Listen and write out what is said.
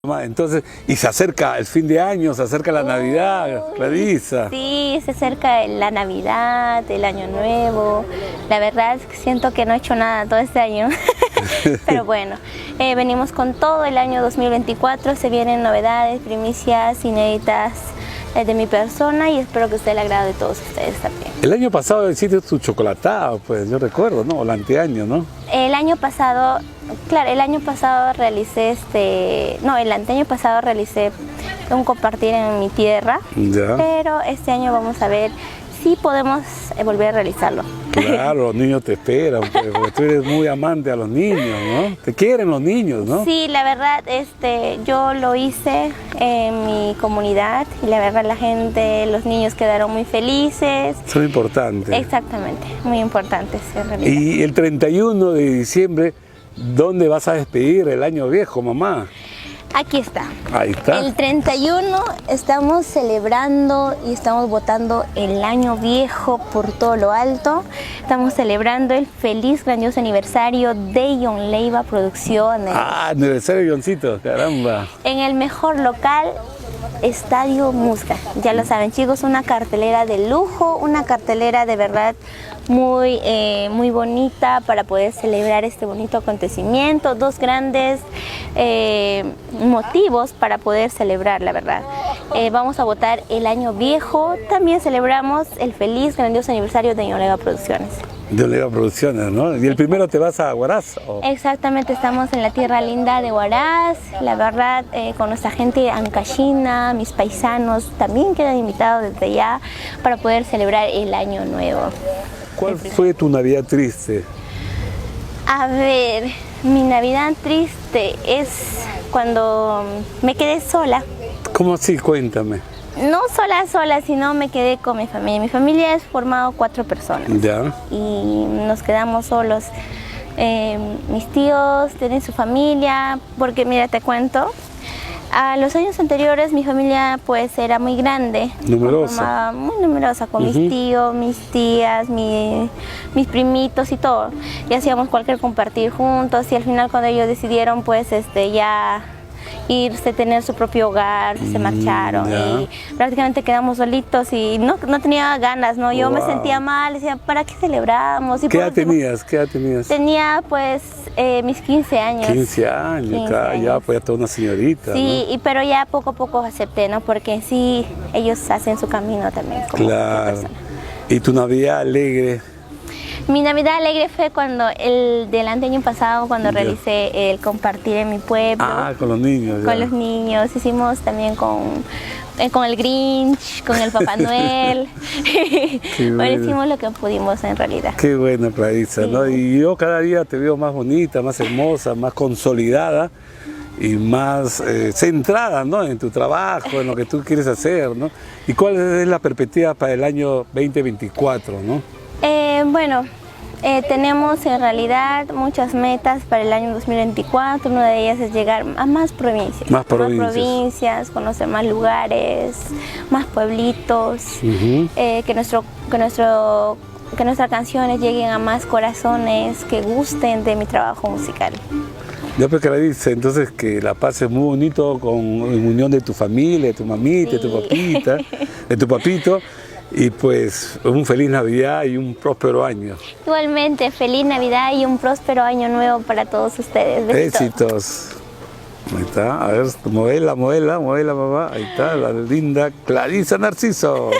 Entonces, y se acerca el fin de año, se acerca la Navidad, Clarisa. Sí, se acerca la Navidad, el Año Nuevo. La verdad es que siento que no he hecho nada todo este año. Pero bueno, venimos con todo el año 2024. Se vienen novedades, primicias inéditas de mi persona y espero que esté el agrado de todos ustedes también. El año pasado hiciste tu chocolatada, pues yo recuerdo, ¿no? O el anteaño, ¿no? El año pasado, claro, el año pasado realicé el anteaño pasado realicé un compartir en mi tierra, Ya. pero este año vamos a ver si podemos volver a realizarlo. Claro, los niños te esperan, pues, porque tú eres muy amante a los niños, ¿no? Te quieren los niños, ¿no? Sí, la verdad, yo lo hice en mi comunidad y la verdad la gente, los niños quedaron muy felices. Son importantes. Exactamente, muy importantes en realidad. Y el 31 de diciembre, ¿dónde vas a despedir el año viejo, mamá? Aquí está. Ahí está. El 31 estamos celebrando y estamos votando el año viejo por todo lo alto. Estamos celebrando el feliz, grandioso aniversario de John Leiva Producciones. Ah, aniversario de Johncito, caramba. En el mejor local, Estadio Musca. Ya lo saben, chicos, una cartelera de lujo, una cartelera de verdad muy bonita para poder celebrar este bonito acontecimiento. Dos grandes motivos para poder celebrar, la verdad. Vamos a votar el año viejo. También celebramos el feliz, grandioso aniversario de John Leiva Producciones. De Leiva Producciones, ¿no? Y el primero te vas a Huaraz. ¿O? Exactamente, estamos en la tierra linda de Huaraz, la verdad, con nuestra gente ancashina, mis paisanos, también quedan invitados desde ya para poder celebrar el año nuevo. ¿Cuál fue tu Navidad triste? A ver, mi Navidad triste es cuando me quedé sola. ¿Cómo así? Cuéntame. No sola, sino me quedé con mi familia. Mi familia es formado 4 personas. Ya. Y nos quedamos solos. Mis tíos tienen su familia, porque mira, te cuento, a los años anteriores mi familia pues era muy grande. Numerosa. Muy numerosa, con mis tíos, mis tías, mis primitos y todo. Y hacíamos cualquier compartir juntos y al final cuando ellos decidieron pues ya irse, tener su propio hogar, se marcharon y prácticamente quedamos solitos y no tenía ganas, ¿no? Yo me sentía mal, decía, ¿para qué celebramos? Y ¿Qué edad tenías? ¿Qué edad tenías? Tenía pues mis 15 años. 15 años, claro, ya pues ya toda una señorita. Sí, ¿no? pero ya poco a poco acepté, ¿no? Porque sí, ellos hacen su camino también. Como claro. ¿Y tu Navidad alegre? Mi Navidad alegre fue cuando del año pasado, cuando realicé el compartir en mi pueblo. Ah, con los niños. Con los niños, hicimos también con el Grinch, con el Papá Noel. Bueno, hicimos lo que pudimos en realidad. Qué buena, Clarisa, ¿no? Y yo cada día te veo más bonita, más hermosa, más consolidada y más centrada, ¿no? En tu trabajo, en lo que tú quieres hacer, ¿no? ¿Y cuál es la perspectiva para el año 2024, ¿no? Bueno, tenemos en realidad muchas metas para el año 2024. Una de ellas es llegar a más provincias. Más provincias, conocer más lugares, más pueblitos, que nuestras canciones lleguen a más corazones, que gusten de mi trabajo musical. Ya pues Clarisa, entonces que la pases muy bonito en unión de tu familia, de tu mamita, de tu papita, de tu papito. Y pues un feliz Navidad y un próspero año. Igualmente, feliz Navidad y un próspero año nuevo para todos ustedes. Besitos. Éxitos. Ahí está, a ver, modela, mamá. Ahí está, la linda Clarisa Narciso.